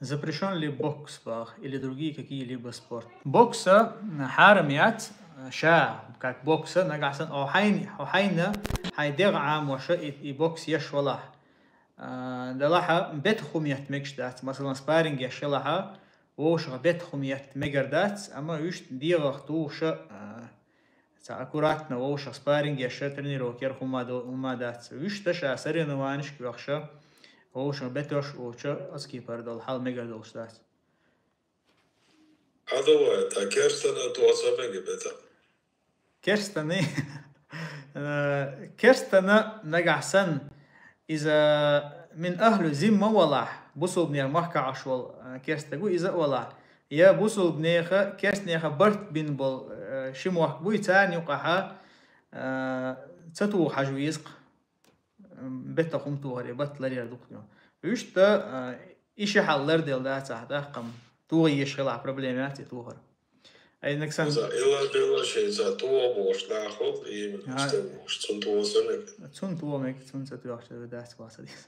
Запрещен ли бокс или другие какие-либо спорт? Бокса حارميات شا как бокса نقعسن أو حين حيدغ عام وشا بوكس يش ولا دلاحة بيت خميات مكشدات مثلا سبارينج يش لها وش بيت خميات مجردات أما يش ديغ توش أكوراتنا وش سبارينج يش ترنيرو كير خما دات يش تشا سرينا وانش كيوخشا وش بيتوش وش أسكي بردل حال مجردل شدات هذا هو كيرستن توصل بيتا كيرستن كيرستن نقعسن إذا من أهل زمة ولا بوصل بنير محكا عشوال كيرستقو إذا ولا يا بوصل بنيخا كيرستنيخا برت بين بول شموح بوي تاني وقاها تتو حجويزق بيتا خمتو هري بات لريا دوكتو يشتا إيشي حالر ديل داتا قم تو يشغل проблемات توهر أي نكسن إذا إلا بيلا شيء إذا تو موش ناخذ إيه مستوى موش تون تو وصلنا تون تو ميك تون ستو يحشر داس واسديس